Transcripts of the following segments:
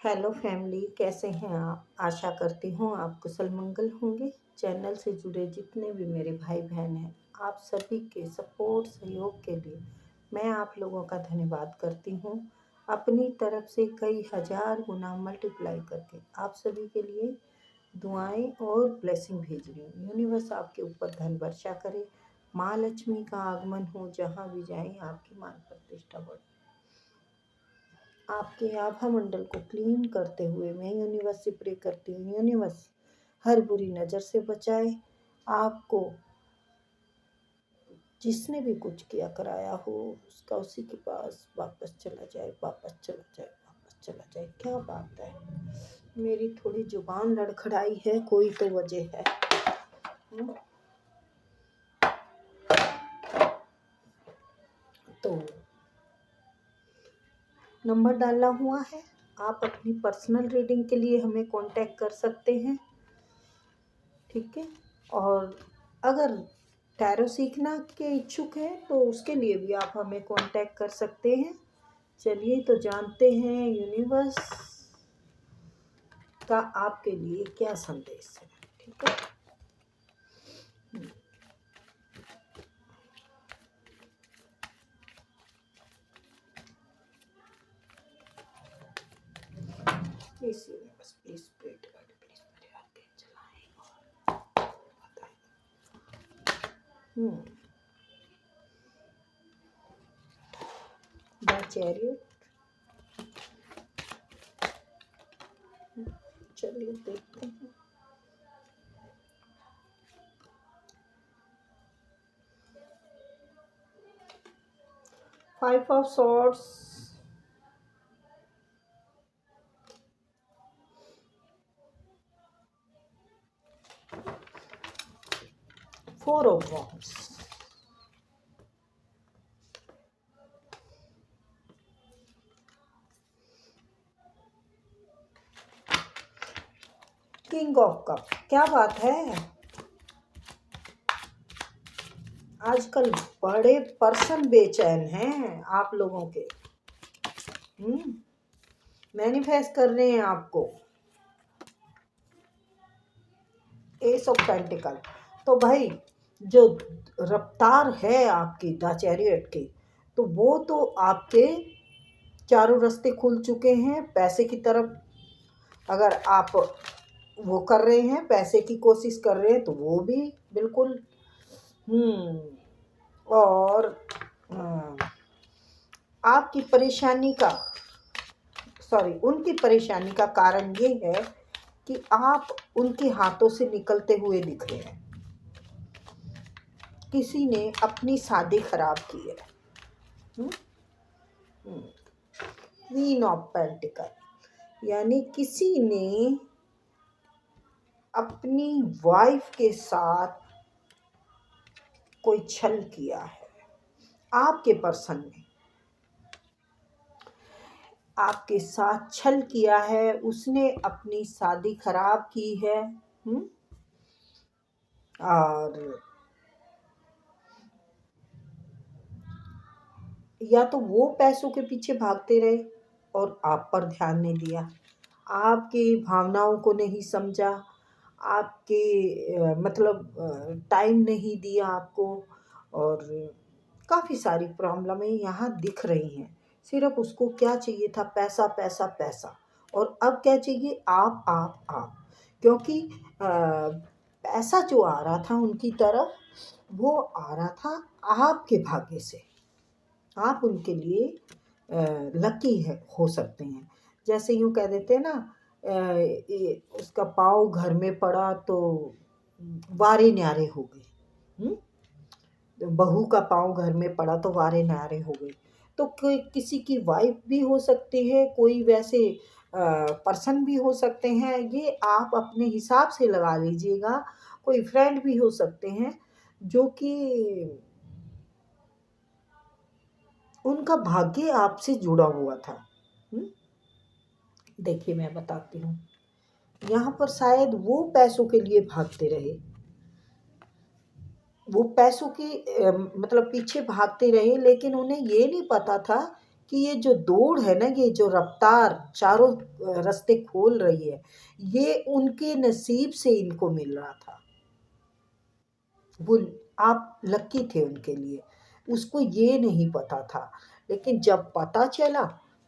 Hello family, कैसे हैं आप? आशा करती हूँ आप कुशल मंगल होंगे। चैनल से जुड़े जितने भी मेरे भाई बहन हैं, आप सभी के सपोर्ट सहयोग के लिए मैं आप लोगों का धन्यवाद करती हूँ। अपनी तरफ से कई हज़ार गुना मल्टीप्लाई करके आप सभी के लिए दुआएं और ब्लेसिंग भेज रही हूँ। यूनिवर्स आपके ऊपर धन वर्षा करे, माँ लक्ष्मी का आगमन हो, जहाँ भी जाएं आपकी मान प्रतिष्ठा बढ़े। आपके आभा मंडल को क्लीन करते हुए मैं यूनिवर्स से प्रे करती हूँ, यूनिवर्स हर बुरी नज़र से बचाए। आपको जिसने भी कुछ किया कराया हो उसका उसी के पास वापस चला जाए, वापस चला जाए, वापस चला जाए। क्या बात है, मेरी थोड़ी जुबान लड़खड़ाई है, कोई तो वजह है। तो नंबर डाला हुआ है, आप अपनी पर्सनल रीडिंग के लिए हमें कांटेक्ट कर सकते हैं, ठीक है। और अगर टैरो सीखना के इच्छुक हैं तो उसके लिए भी आप हमें कांटेक्ट कर सकते हैं। चलिए तो जानते हैं यूनिवर्स का आपके लिए क्या संदेश है, ठीक है। प्लीज यूनिवर्स, प्लीज प्लीज मेरे आगे चलाएं और बताएं। द चैरियट, चलिए देखते हैं। 5 of swords, 4 of wands, king of cup. क्या बात है, आजकल बड़े पर्सन बेचैन हैं आप लोगों के। मैनिफेस्ट कर रहे हैं आपको। S of pentacle. तो भाई जो रफ्तार है आपकी द चैरियट की, तो वो तो आपके चारों रास्ते खुल चुके हैं पैसे की तरफ। अगर आप वो कर रहे हैं, पैसे की कोशिश कर रहे हैं, तो वो भी बिल्कुल। और आपकी परेशानी का, उनकी परेशानी का कारण ये है कि आप उनके हाथों से निकलते हुए दिख रहे हैं। किसी ने अपनी शादी खराब की है। क्वीन ऑफ पेंटिकल, यानी किसी ने अपनी वाइफ के साथ कोई छल किया है। आपके पर्सन ने आपके साथ छल किया है, उसने अपनी शादी खराब की है। और या तो वो पैसों के पीछे भागते रहे और आप पर ध्यान नहीं दिया, आपकी भावनाओं को नहीं समझा, आपके मतलब टाइम नहीं दिया आपको। और काफ़ी सारी प्रॉब्लमें यहाँ दिख रही हैं। सिर्फ उसको क्या चाहिए था, पैसा पैसा पैसा। और अब क्या चाहिए, आप। क्योंकि पैसा जो आ रहा था उनकी तरफ, वो आ रहा था आपके भाग्य से। आप उनके लिए लकी है हो सकते हैं। जैसे यूँ कह देते हैं ना, उसका पाँव घर में पड़ा तो वारे न्यारे हो गए। बहू का पाँव घर में पड़ा तो वारे न्यारे हो गए। तो कोई किसी की वाइफ भी हो सकती है, कोई वैसे पर्सन भी हो सकते हैं, ये आप अपने हिसाब से लगा लीजिएगा। कोई फ्रेंड भी हो सकते हैं जो कि उनका भाग्य आपसे जुड़ा हुआ था। देखिए मैं बताती हूँ, यहाँ पर शायद वो पैसों के लिए भागते रहे, वो पैसों की मतलब पीछे भागते रहे, लेकिन उन्हें ये नहीं पता था कि ये जो दौड़ है ना, ये जो रफ्तार चारों रास्ते खोल रही है, ये उनके नसीब से इनको मिल रहा था। वो आप लकी थे उनके लिए, उसको ये नहीं पता था। लेकिन जब पता चला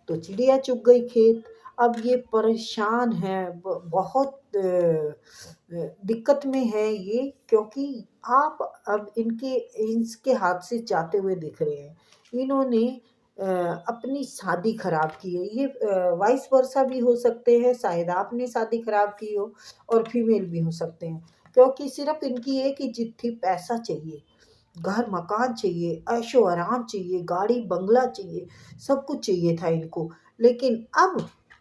तो चिड़िया चुग गई खेत। अब ये परेशान है, बहुत दिक्कत में है ये, क्योंकि आप अब इसके हाथ से जाते हुए दिख रहे हैं। इन्होंने अपनी शादी खराब की है। ये वाइस वर्सा भी हो सकते हैं, शायद आपने शादी खराब की हो, और फीमेल भी हो सकते हैं, क्योंकि सिर्फ इनकी एक ही जिद थी, पैसा चाहिए, घर मकान चाहिए, ऐशो आराम चाहिए, गाड़ी बंगला चाहिए, सब कुछ चाहिए था इनको। लेकिन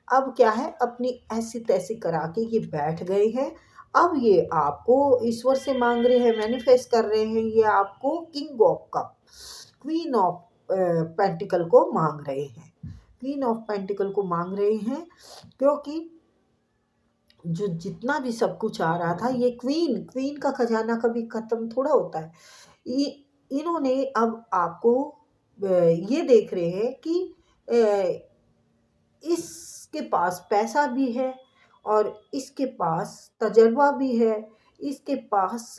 अब क्या है, अपनी ऐसी तैसी करा के ये बैठ गए हैं। अब ये आपको ईश्वर से मांग रहे हैं, मैनिफेस्ट कर रहे हैं, ये आपको king of cup, queen of pentacle को मांग रहे हैं, क्वीन ऑफ पेंटिकल को मांग रहे हैं, क्योंकि जो जितना भी सब कुछ आ रहा था, ये क्वीन क्वीन का खजाना कभी खत्म थोड़ा होता है। इन्होंने अब आपको ये देख रहे हैं कि इसके पास पैसा भी है, और इसके पास तजर्बा भी है, इसके पास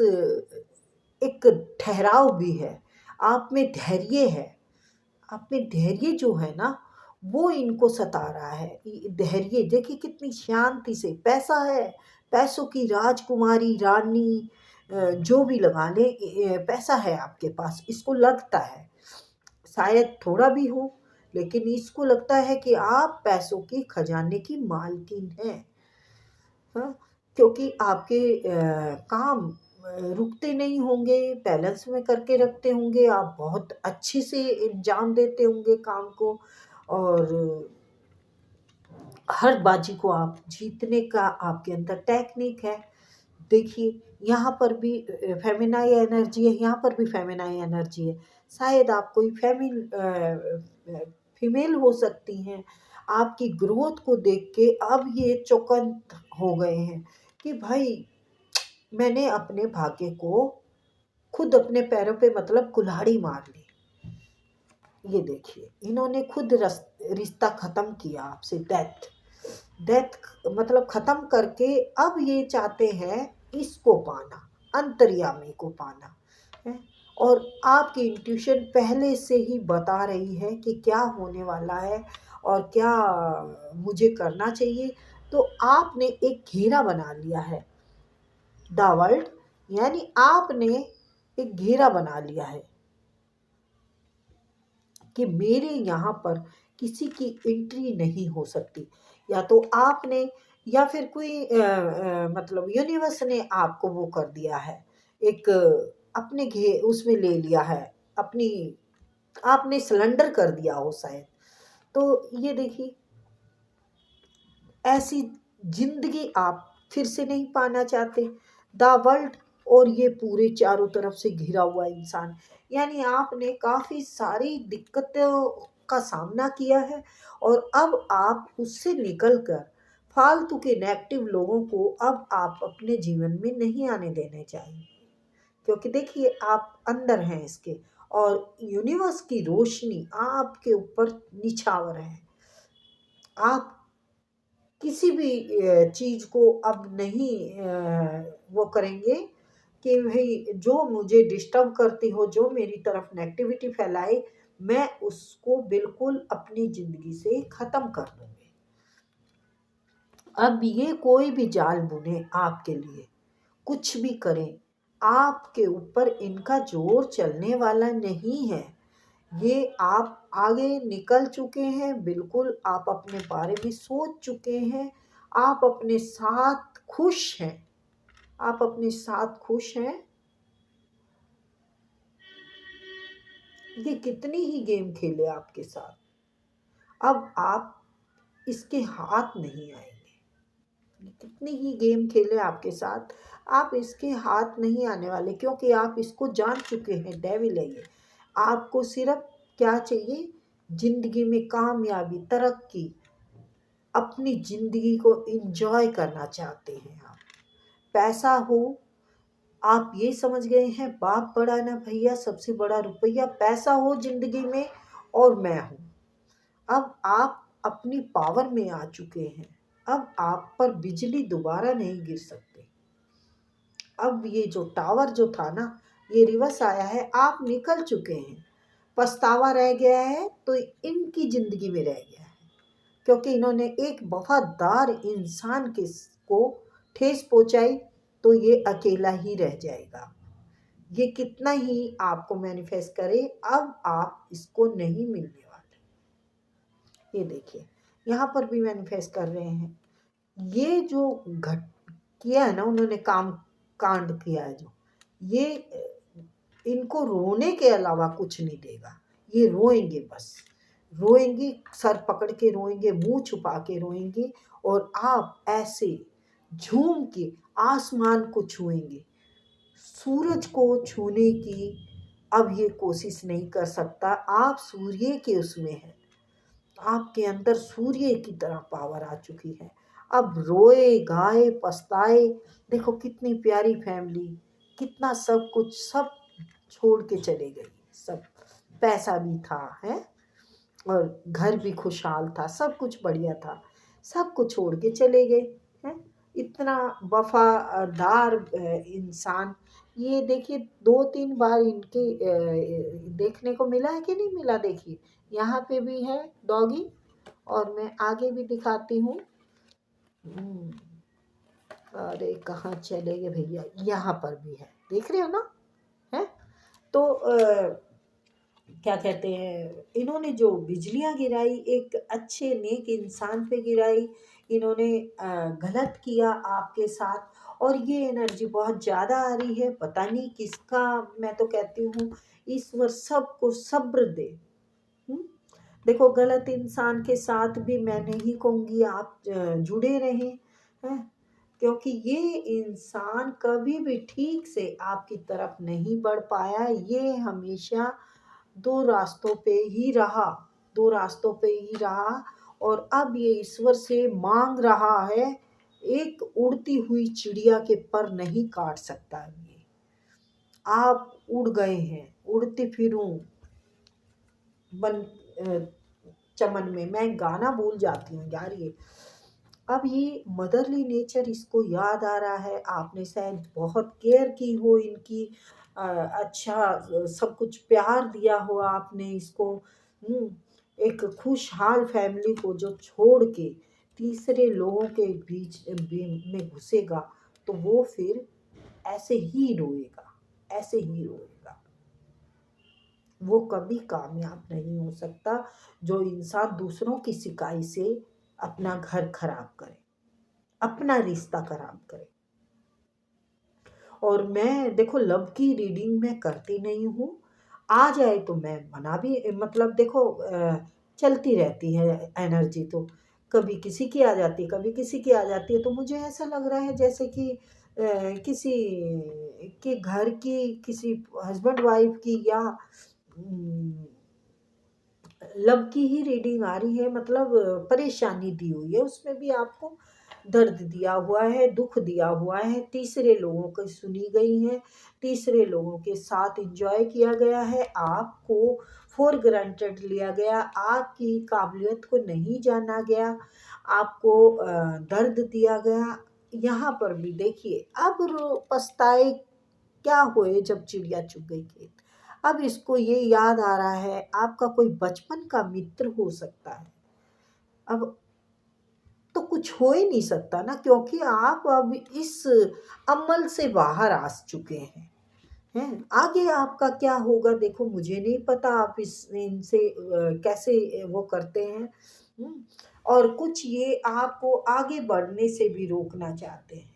एक ठहराव भी है, आप में धैर्य है। आप में धैर्य जो है ना, वो इनको सता रहा है। धैर्य देखिए कितनी शांति से, पैसा है, पैसों की राजकुमारी रानी, जो भी लगा ले, पैसा है आपके पास, इसको लगता है, शायद थोड़ा भी हो, लेकिन इसको लगता है कि आप पैसों की खजाने की मालकिन हैं। हाँ, क्योंकि आपके काम रुकते नहीं होंगे, बैलेंस में करके रखते होंगे, आप बहुत अच्छे से अंजाम देते होंगे काम को, और हर बाजी को आप जीतने का आपके अंदर टेक्निक है। देखिए यहाँ पर भी फेमिनाई एनर्जी है, यहाँ पर भी फेमिनाई एनर्जी है। शायद आप कोई फीमेल हो सकती हैं। आपकी ग्रोथ को देख के अब ये चौकन्त हो गए हैं कि भाई मैंने अपने भाग्य को खुद अपने पैरों पे मतलब कुल्हाड़ी मार ली। ये देखिए इन्होंने खुद रिश्ता खत्म किया आपसे, डेथ डेथ मतलब खत्म करके अब ये चाहते हैं इसको पाना, अंतर्यामी को पाना है। और आपकी इंट्यूशन पहले से ही बता रही है कि क्या होने वाला है और क्या मुझे करना चाहिए। तो आपने एक घेरा बना लिया है, द वर्ल्ड, यानी आपने एक घेरा बना लिया है कि मेरे यहाँ पर किसी की एंट्री नहीं हो सकती। या तो आपने, या फिर कोई मतलब यूनिवर्स ने आपको वो कर दिया है, एक अपने उसमें ले लिया है, अपनी आपने सिलेंडर कर दिया हो शायद। तो ये देखिए ऐसी जिंदगी आप फिर से नहीं पाना चाहते। द वर्ल्ड, और ये पूरे चारों तरफ से घिरा हुआ इंसान, यानी आपने काफ़ी सारी दिक्कतों का सामना किया है, और अब आप उससे निकल कर फालतू के नेगेटिव लोगों को अब आप अपने जीवन में नहीं आने देने चाहिए। क्योंकि देखिए आप अंदर हैं इसके, और यूनिवर्स की रोशनी आपके ऊपर निछावर है। आप किसी भी चीज़ को अब नहीं वो करेंगे कि भाई जो मुझे डिस्टर्ब करती हो, जो मेरी तरफ नेगेटिविटी फैलाए, मैं उसको बिल्कुल अपनी ज़िंदगी से ख़त्म कर दूँगी। अब ये कोई भी जाल बुने आपके लिए, कुछ भी करें, आपके ऊपर इनका ज़ोर चलने वाला नहीं है। ये आप आगे निकल चुके हैं, बिल्कुल आप अपने बारे में सोच चुके हैं, आप अपने साथ खुश हैं, आप अपने साथ खुश हैं। ये कितनी ही गेम खेले आपके साथ, अब आप इसके हाथ नहीं आएंगे। ये कितनी ही गेम खेले आपके साथ, आप इसके हाथ नहीं आने वाले, क्योंकि आप इसको जान चुके हैं, डेविल है ये। आपको सिर्फ क्या चाहिए, जिंदगी में कामयाबी, तरक्की, अपनी ज़िंदगी को एंजॉय करना चाहते हैं आप। पैसा हो, आप ये समझ गए हैं बाप बड़ा ना भैया, सबसे बड़ा रुपया पैसा हो ज़िंदगी में, और मैं हूँ। अब आप अपनी पावर में आ चुके हैं। अब आप पर बिजली दोबारा नहीं गिर सकती। अब ये जो टावर जो था ना, ये रिवर्स आया है, आप निकल चुके हैं। पछतावा रह गया है तो इनकी ज़िंदगी में रह गया है, क्योंकि इन्होंने एक वफादार इंसान को ठेस पहुंचाई, तो ये अकेला ही रह जाएगा। ये कितना ही आपको मैनिफेस्ट करे, अब आप इसको नहीं मिलने वाले। ये देखिए, यहाँ पर भी मैनिफेस्ट कर रहे हैं। ये जो घट किया है ना उन्होंने, काम कांड किया है जो, ये इनको रोने के अलावा कुछ नहीं देगा। ये रोएंगे, बस रोएंगे, सर पकड़ के रोएंगे, मुंह छुपा के रोएंगे, और आप ऐसे झूम के आसमान को छुएंगे। सूरज को छूने की अब ये कोशिश नहीं कर सकता। आप सूर्य के उसमें हैं, आपके अंदर सूर्य की तरह पावर आ चुकी है। अब रोए गाए पछताए, देखो कितनी प्यारी फैमिली, कितना सब कुछ सब छोड़ के चले गई। सब पैसा भी था है, और घर भी खुशहाल था, सब कुछ बढ़िया था, सब कुछ छोड़ के चले गए हैं। इतना वफादार इंसान, ये देखिए 2-3 बार इनके देखने को मिला है कि नहीं मिला। देखिए यहाँ पे भी है डॉगी, और मैं आगे भी दिखाती हूँ। अरे कहाँ चले गए भैया, यहाँ पर भी है, देख रहे हो ना, है तो क्या कहते हैं, इन्होंने जो बिजलियां गिराई एक अच्छे नेक इंसान पे गिराई। इन्होंने गलत किया आपके साथ, और ये एनर्जी बहुत ज़्यादा आ रही है, पता नहीं किसका। मैं तो कहती हूँ ईश्वर सबको सब्र दे। देखो गलत इंसान के साथ भी मैं नहीं कहूँगी आप जुड़े रहें, हैं, क्योंकि ये इंसान कभी भी ठीक से आपकी तरफ नहीं बढ़ पाया। ये हमेशा दो रास्तों पे ही रहा, दो रास्तों पे ही रहा, और अब ये ईश्वर से मांग रहा है। एक उड़ती हुई चिड़िया के पर नहीं काट सकता ये। आप उड़ गए हैं, उड़ती फिरूं बन चमन में। मैं गाना भूल जाती हूँ यार ये। अब ये मदरली नेचर इसको याद आ रहा है, आपने शायद बहुत केयर की हो इनकी, अच्छा सब कुछ प्यार दिया हो आपने इसको। एक खुशहाल फैमिली को जो छोड़ के तीसरे लोगों के बीच में घुसेगा, तो वो फिर ऐसे ही रोएगा, ऐसे ही रोएगा। वो कभी कामयाब नहीं हो सकता जो इंसान दूसरों की सिकाई से अपना घर खराब करे, अपना रिश्ता खराब करे। और मैं देखो लव की रीडिंग मैं करती नहीं हूँ, आ जाए तो मैं मना भी, मतलब देखो चलती रहती है एनर्जी, तो कभी किसी की आ जाती है, कभी किसी की आ जाती है। तो मुझे ऐसा लग रहा है जैसे कि किसी के घर की, किसी हस्बैंड वाइफ की, या लव की ही रीडिंग आ रही है। मतलब परेशानी दी हुई है, उसमें भी आपको दर्द दिया हुआ है, दुख दिया हुआ है, तीसरे लोगों की सुनी गई है, तीसरे लोगों के साथ एंजॉय किया गया है, आपको फॉर ग्रांटेड लिया गया, आपकी काबिलियत को नहीं जाना गया, आपको दर्द दिया गया। यहाँ पर भी देखिए, अब पछताए क्या हुए जब चिड़िया चुग गई खेत। अब इसको ये याद आ रहा है आपका कोई बचपन का मित्र हो सकता है। अब तो कुछ हो ही नहीं सकता ना, क्योंकि आप अब इस अमल से बाहर आ चुके हैं। आगे आपका क्या होगा देखो, मुझे नहीं पता आप इनसे कैसे वो करते हैं। और कुछ ये आपको आगे बढ़ने से भी रोकना चाहते हैं।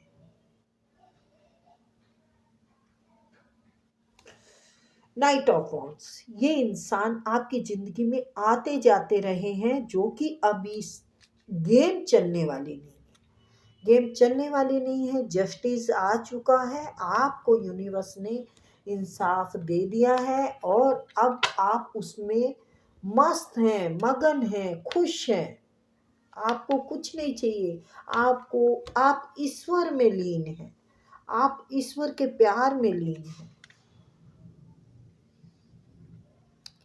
नाइट ऑफ वॉन्ड्स, ये इंसान आपकी ज़िंदगी में आते जाते रहे हैं, जो कि अभी गेम चलने वाली नहीं है। गेम चलने वाली नहीं है, जस्टिस आ चुका है, आपको यूनिवर्स ने इंसाफ दे दिया है, और अब आप उसमें मस्त हैं, मगन हैं, खुश हैं। आपको कुछ नहीं चाहिए, आपको, आप ईश्वर में लीन हैं, आप ईश्वर के प्यार में लीन हैं,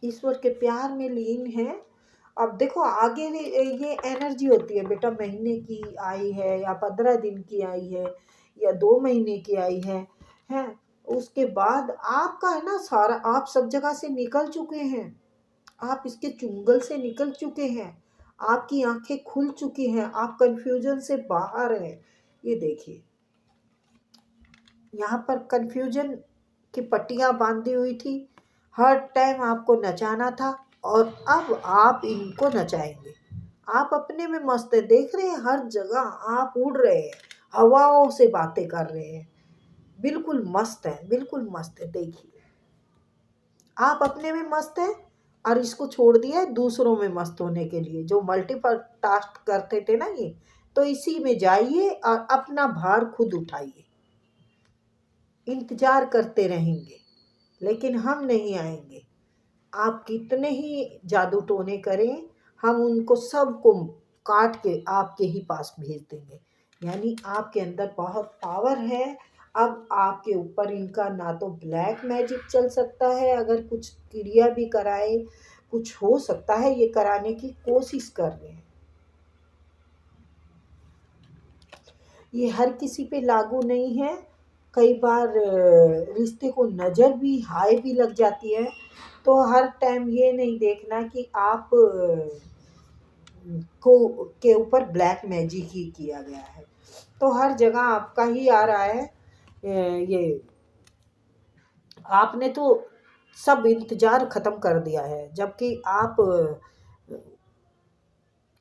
ईश्वर के प्यार में लीन है। अब देखो आगे ये एनर्जी होती है बेटा, महीने की आई है या 15 दिन की आई है या 2 महीने की आई है। उसके बाद आपका है ना सारा, आप सब जगह से निकल चुके हैं, आप इसके चुंगल से निकल चुके हैं, आपकी आंखें खुल चुकी हैं, आप कंफ्यूजन से बाहर हैं। ये देखिए यहाँ पर कंफ्यूजन की पट्टियां बांधी हुई थी, हर टाइम आपको नचाना था, और अब आप इनको नचाएंगे। आप अपने में मस्त है, देख रहे हैं हर जगह आप उड़ रहे हैं, हवाओं से बातें कर रहे हैं, बिल्कुल मस्त है, बिल्कुल मस्त है। देखिए आप अपने में मस्त है और इसको छोड़ दिया है दूसरों में मस्त होने के लिए, जो मल्टीपल टास्क करते थे ना ये, तो इसी में जाइए और अपना भार खुद उठाइए। इंतजार करते रहेंगे लेकिन हम नहीं आएंगे। आप कितने ही जादू टोने करें, हम उनको सबको काट के आपके ही पास भेज देंगे। यानी आपके अंदर बहुत पावर है। अब आपके ऊपर इनका ना तो ब्लैक मैजिक चल सकता है, अगर कुछ क्रिया भी कराए, कुछ हो सकता है ये कराने की कोशिश कर रहे हैं। ये हर किसी पे लागू नहीं है। कई बार रिश्ते को नज़र भी हाय भी लग जाती है, तो हर टाइम ये नहीं देखना कि आप को के ऊपर ब्लैक मैजिक ही किया गया है। तो हर जगह आपका ही आ रहा है। ये आपने तो सब इंतज़ार ख़त्म कर दिया है, जबकि आप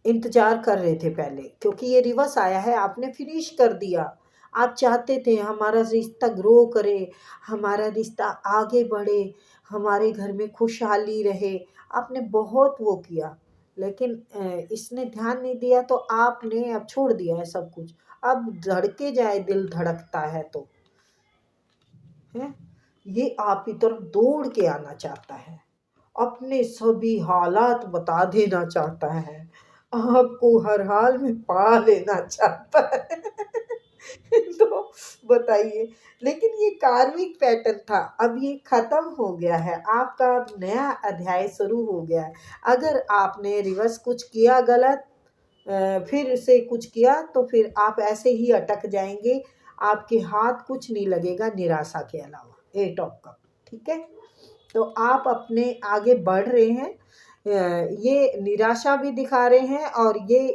इंतज़ार कर रहे थे पहले, क्योंकि ये रिवर्स आया है, आपने फिनिश कर दिया। आप चाहते थे हमारा रिश्ता ग्रो करे, हमारा रिश्ता आगे बढ़े, हमारे घर में खुशहाली रहे। आपने बहुत वो किया, लेकिन इसने ध्यान नहीं दिया, तो आपने अब छोड़ दिया है सब कुछ। अब धड़के जाए, दिल धड़कता है तो है, ये आपकी तरफ दौड़ के आना चाहता है, अपने सभी हालात बता देना चाहता है, आपको हर हाल में पा लेना चाहता है। तो बताइए, लेकिन ये कार्मिक पैटर्न था, अब ये खत्म हो गया है, आपका अब नया अध्याय शुरू हो गया है। अगर आपने रिवर्स कुछ किया गलत, फिर से कुछ किया, तो फिर आप ऐसे ही अटक जाएंगे, आपके हाथ कुछ नहीं लगेगा निराशा के अलावा। 8 ऑफ कप, ठीक है। तो आप अपने आगे बढ़ रहे हैं, ये निराशा भी दिखा रहे हैं, और ये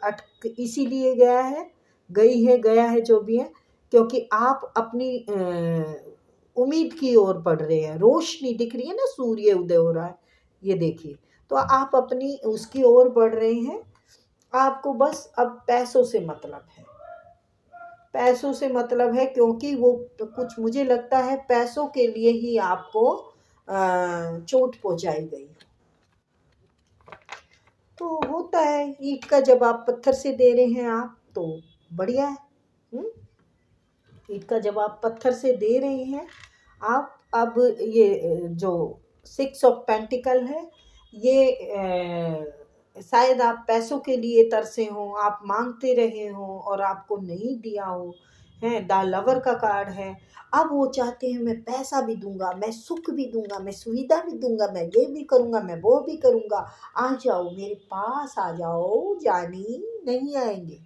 अटक इसीलिए गया है, गई है, गया है, जो भी है, क्योंकि आप अपनी उम्मीद की ओर बढ़ रहे हैं। रोशनी दिख रही है ना, सूर्य उदय हो रहा है, ये देखिए। तो आप अपनी उसकी ओर बढ़ रहे हैं। आपको बस अब पैसों से मतलब है, पैसों से मतलब है, क्योंकि वो कुछ मुझे लगता है पैसों के लिए ही आपको चोट पहुंचाई गई। तो होता है, ईंट का जब आप पत्थर से दे रहे हैं आप, तो बढ़िया है। ईंट का जब आप पत्थर से दे रहे हैं आप, अब ये जो 6 ऑफ पेंटिकल है, ये शायद आप पैसों के लिए तरसे हों, आप मांगते रहे हों और आपको नहीं दिया हो, है। द लवर का कार्ड है। अब वो चाहते हैं मैं पैसा भी दूंगा, मैं सुख भी दूंगा, मैं सुविधा भी दूंगा, मैं ये भी करूंगा, मैं वो भी करूंगा, आ जाओ मेरे पास, आ जाओ जानी, नहीं आएंगे।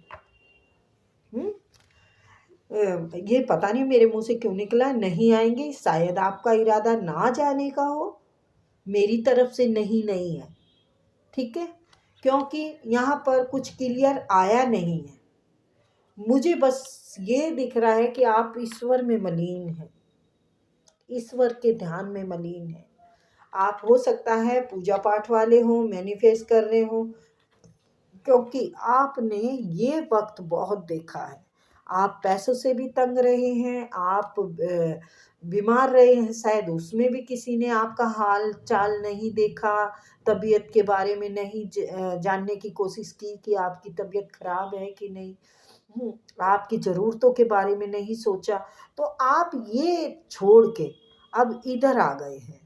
ये पता नहीं मेरे मुंह से क्यों निकला, नहीं आएंगे। शायद आपका इरादा ना जाने का हो, मेरी तरफ से नहीं नहीं है, ठीक है, क्योंकि यहाँ पर कुछ क्लियर आया नहीं है। मुझे बस ये दिख रहा है कि आप ईश्वर में मलीन हैं, ईश्वर के ध्यान में मलीन हैं। आप हो सकता है पूजा पाठ वाले हों, मैनिफेस्ट कर रहे हों, क्योंकि आपने ये वक्त बहुत देखा है। आप पैसों से भी तंग रहे हैं, आप बीमार रहे हैं, शायद उसमें भी किसी ने आपका हाल चाल नहीं देखा, तबीयत के बारे में नहीं जानने की कोशिश की कि आपकी तबीयत खराब है कि नहीं। आपकी ज़रूरतों के बारे में नहीं सोचा, तो आप ये छोड़ के अब इधर आ गए हैं,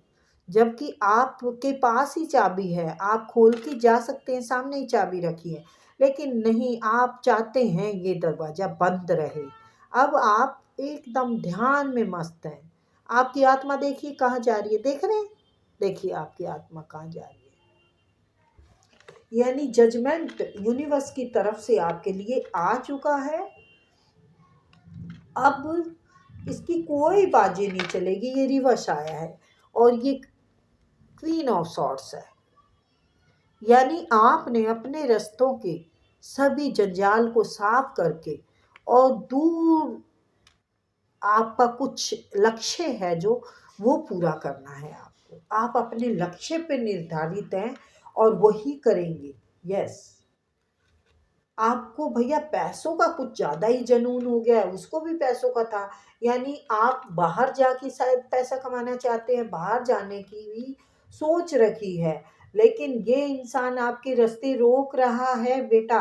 जबकि आपके पास ही चाबी है, आप खोल के जा सकते हैं, सामने ही चाबी रखी है, लेकिन नहीं, आप चाहते हैं ये दरवाज़ा बंद रहे। अब आप एकदम ध्यान में मस्त हैं। आपकी आत्मा देखिए कहाँ जा रही है, देख रहे हैं, देखिए आपकी आत्मा कहाँ जा रही है। यानी जजमेंट यूनिवर्स की तरफ से आपके लिए आ चुका है। अब इसकी कोई बाजी नहीं चलेगी। ये रिवर्स आया है और ये क्वीन ऑफ सॉर्ड्स है, यानी आपने अपने रास्तों के सभी जंजाल को साफ करके और दूर आपका कुछ लक्ष्य है जो वो पूरा करना है आपको। आप अपने लक्ष्य पे निर्धारित हैं और वही करेंगे। यस, आपको भैया पैसों का कुछ ज़्यादा ही जुनून हो गया है। उसको भी पैसों का था, यानी आप बाहर जाके शायद पैसा कमाना चाहते हैं, बाहर जाने की भी सोच रखी है, लेकिन ये इंसान आपके रास्ते रोक रहा है बेटा।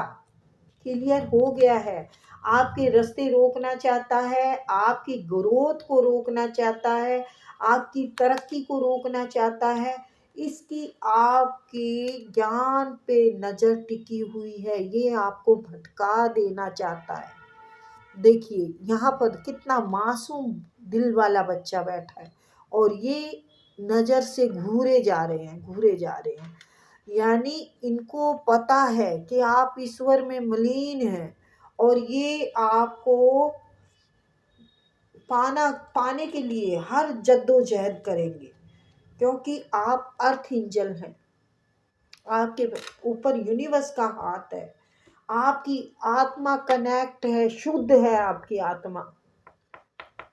क्लियर हो गया है। आपके रास्ते रोकना चाहता है, आपकी ग्रोथ को रोकना चाहता है, आपकी तरक्की को रोकना चाहता है। इसकी आपके ज्ञान पे नज़र टिकी हुई है, ये आपको भटका देना चाहता है। देखिए यहाँ पर कितना मासूम दिल वाला बच्चा बैठा है और ये नज़र से घूरे जा रहे हैं, घूरे जा रहे हैं। यानी इनको पता है कि आप ईश्वर में मलीन हैं और ये आपको पाने के लिए हर जद्दोजहद करेंगे, क्योंकि आप अर्थ एंजल हैं। आपके ऊपर यूनिवर्स का हाथ है, आपकी आत्मा कनेक्ट है, शुद्ध है आपकी आत्मा।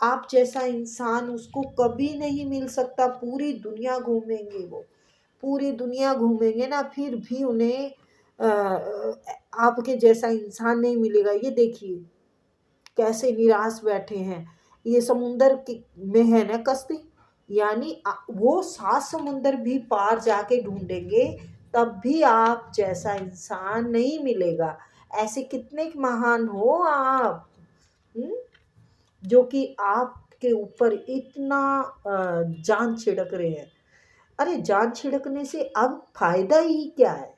आप जैसा इंसान उसको कभी नहीं मिल सकता। पूरी दुनिया घूमेंगे वो, पूरी दुनिया घूमेंगे ना, फिर भी उन्हें आपके जैसा इंसान नहीं मिलेगा। ये देखिए कैसे निराश बैठे हैं। ये समुंदर में है ना कश्ती, यानी वो 7 समुंदर भी पार जाके ढूंढेंगे तब भी आप जैसा इंसान नहीं मिलेगा। ऐसे कितने महान हो आप, जो कि आपके ऊपर इतना जान छिड़क रहे हैं। अरे जान छिड़कने से अब फायदा ही क्या है?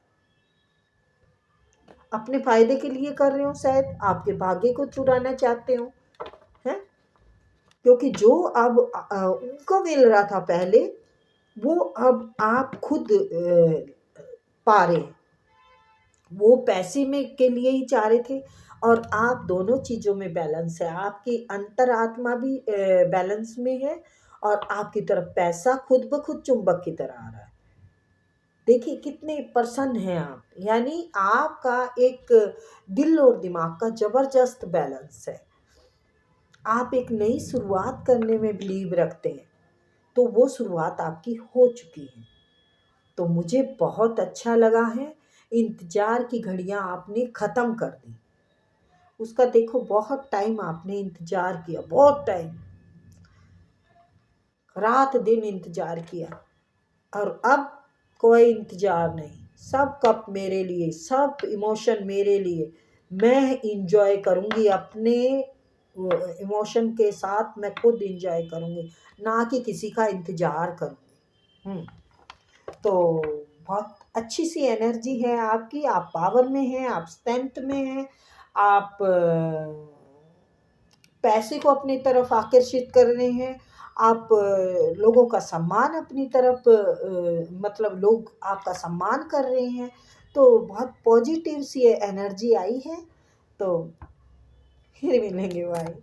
अपने फायदे के लिए कर रहे हो, शायद आपके भाग्य को चुराना चाहते हो, हैं? क्योंकि जो अब उनको मिल रहा था पहले, वो अब आप खुद पा रहे। वो पैसे में के लिए ही चाह रहे थे और आप दोनों चीज़ों में बैलेंस है। आपकी अंतरात्मा भी बैलेंस में है और आपकी तरफ पैसा खुद ब खुद चुंबक की तरह आ रहा है। देखिए कितने प्रसन्न हैं आप, यानी आपका एक दिल और दिमाग का जबरदस्त बैलेंस है। आप एक नई शुरुआत करने में बिलीव रखते हैं, तो वो शुरुआत आपकी हो चुकी है। तो मुझे बहुत अच्छा लगा है। इंतज़ार की घड़ियां आपने ख़त्म कर दी। उसका देखो बहुत टाइम आपने इंतज़ार किया, बहुत टाइम, रात दिन इंतज़ार किया, और अब कोई इंतज़ार नहीं। सब कप मेरे लिए, सब इमोशन मेरे लिए। मैं इंजॉय करूँगी अपने इमोशन के साथ, मैं खुद इंजॉय करूँगी, ना कि किसी का इंतज़ार करूँगी। तो बहुत अच्छी सी एनर्जी है आपकी। आप पावर में हैं, आप स्ट्रेंथ में हैं, आप पैसे को अपनी तरफ आकर्षित कर रहे हैं, आप लोगों का सम्मान अपनी तरफ मतलब लोग आपका सम्मान कर रहे हैं। तो बहुत पॉजिटिव सी एनर्जी आई है। तो फिर मिलेंगे, बाय।